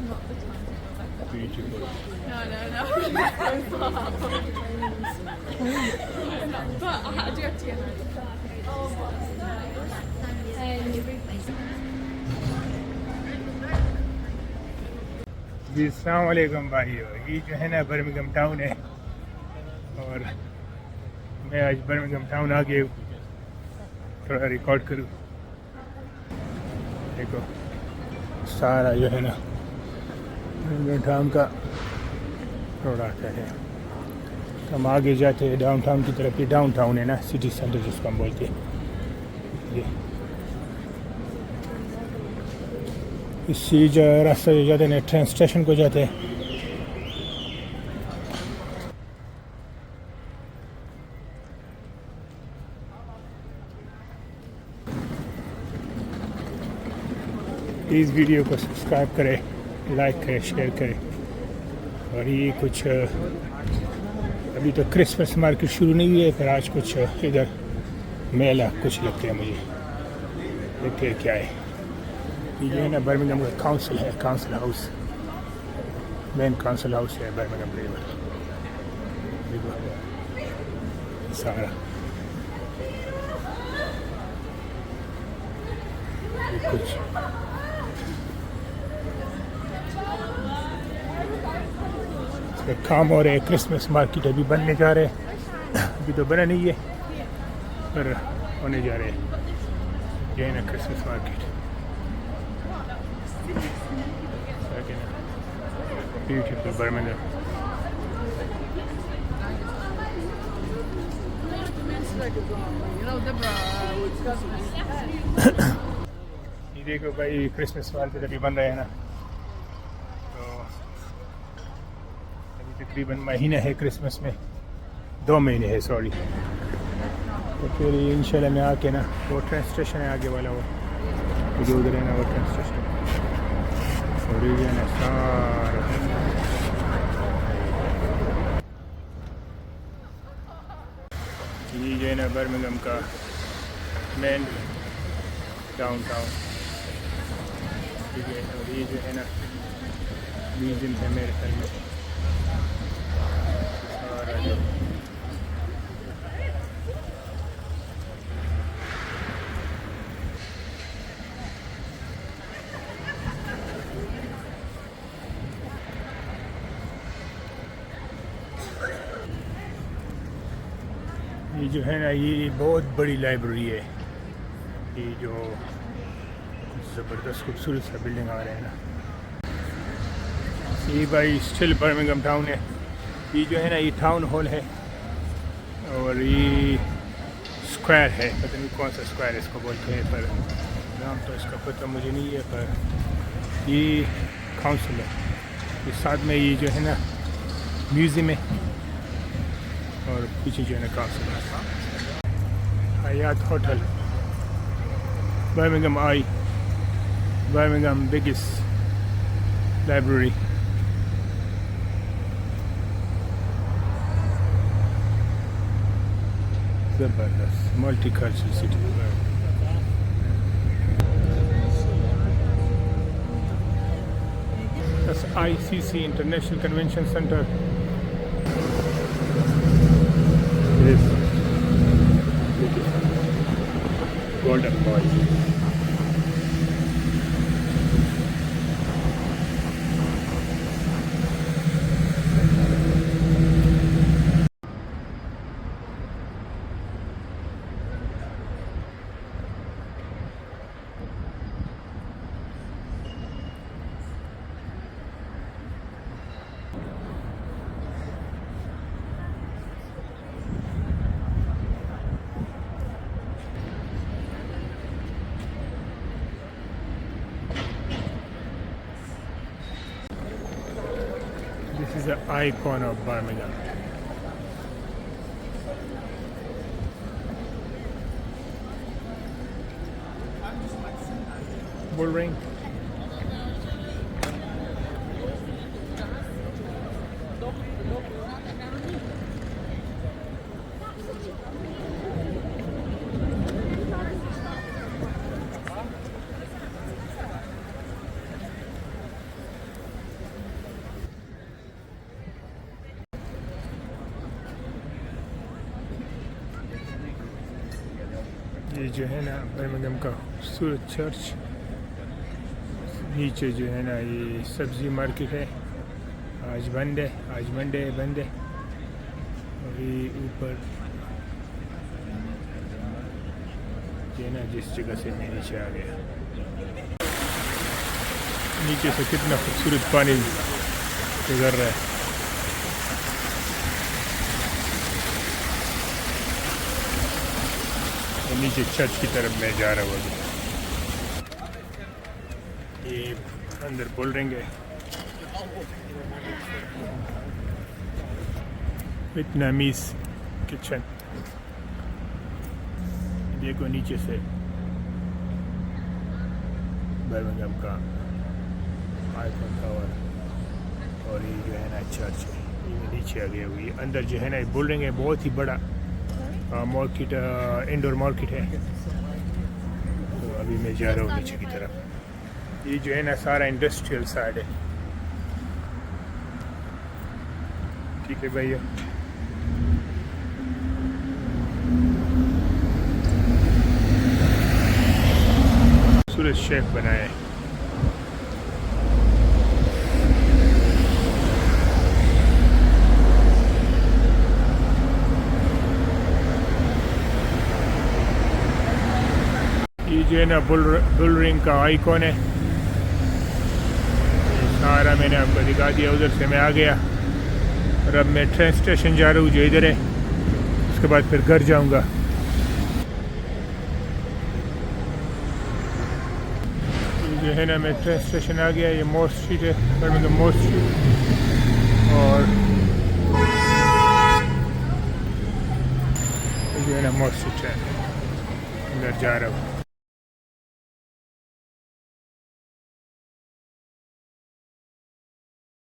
not the time to go back there. Beautiful. No. But I do have to get जी अस्सलाम वालेकुम भाइयों, ये जो है ना बर्मिंघम टाउन है और मैं आज बर्मिंघम टाउन आ गया थोड़ा रिकॉर्ड करूँ। देखो सारा जो है ना बर्मिंघम टाउन का रोड आता है। तो हम आगे जाते हैं डाउन टाउन की तरफ। ये डाउन टाउन है ना, सिटी सेंटर जिसको हम बोलते हैं। ये इसी जो रास्ते जो जाते हैं ट्रेन स्टेशन को जाते हैं। इस वीडियो को सब्सक्राइब करें, लाइक करें, शेयर करें। और ये कुछ अभी तो क्रिसमस मार्केट शुरू नहीं हुई है, पर आज कुछ इधर मेला कुछ लगते हैं मुझे। देखते हैं क्या है। ये है ना बर्मिंघम का काउंसिल है, council house, main council house है बर्मिंघम लेवल। देखो सारा ये कुछ काम हो रहे हैं। क्रिसमस मार्केट अभी बनने जा रहे हैं, अभी तो बना नहीं है पर होने जा रहे हैं। ये है ना क्रिसमस मार्केट। Beautiful Birmingham. ये देखो भाई क्रिसमस मार्केट अभी बन रहे हैं ना, तो अभी तकरीबन महीना है क्रिसमस में, 2 महीने है सॉरी। तो फिर इंशाल्लाह में आके ना वो ट्रेन स्टेशन है आगे वाला, वो जो उधर है ना वो ट्रेन स्टेशन और ये ना सारा ये जो है ना बर्मिंघम का मेन डाउन टाउन। ठीक है, और ये जो है ना म्यूजियम है मेरे ख्याल में सारा जो ये जो है ना ये बहुत बड़ी लाइब्रेरी है। ये जो ज़बरदस्त खूबसूरत सा बिल्डिंग आ रहे हैं ना, ये भाई स्टिल बर्मिंघम टाउन है। ये जो है ना ये टाउन हॉल है और ये स्क्वायर है, पता नहीं कौन सा स्क्वायर इसको बोलते हैं, पर नाम तो इसका पता मुझे नहीं है। पर ये काउंसिल है, इस साथ में ये जो है ना म्यूज़ियम है और पीछे जो है ना काउंसिल है। हयात होटल बर्मिंघम आई, बर्मिंघम बिगेस्ट लाइब्रेरी। ज़बरदस्त multicultural city. That's ICC International Convention Center. This golden boy. This is the icon of Birmingham. Bull ring. ये जो है ना बर्मिंघम का खूबसूरत चर्च, नीचे जो है ना ये सब्ज़ी मार्केट है, आज बंद है, आज मंडे है, बंद है। और ये ऊपर ये ना जिस जगह से मैं नीचे आ गया, नीचे से कितना खूबसूरत पानी गुजर रहा है। नीचे चर्च की तरफ मैं जा रहा हूँ अभी। ये अंदर बोल रहेंगे वियतनामीज किचन, देखो नीचे से बर्मिंघम का आईफोन टावर और ये जो है ना चर्च है, ये नीचे आ गया हुई। अंदर जो है ना ये बोल रहेंगे बहुत ही बड़ा मार्केट, इंडोर मार्केट है। तो अभी मैं जा रहा हूँ नीचे की तरफ। ये जो है ना सारा इंडस्ट्रियल साइड है, ठीक है भैया। खूबसूरत शेफ बनाए हैं। ये जो है ना बुल रिंग का आइकॉन है, ये सारा मैंने आपको दिखा दिया। उधर से मैं आ गया और अब मैं ट्रेन स्टेशन जा रहा हूँ जो इधर है, उसके बाद फिर घर जाऊँगा। ये जो है ना मैं ट्रेन स्टेशन आ गया, ये मोर स्ट्रीट है, बर्मिंघम मोर स्ट्रीट। और ये जो है ना मोर स्ट्रीट है, अंदर जा रहा हूँ।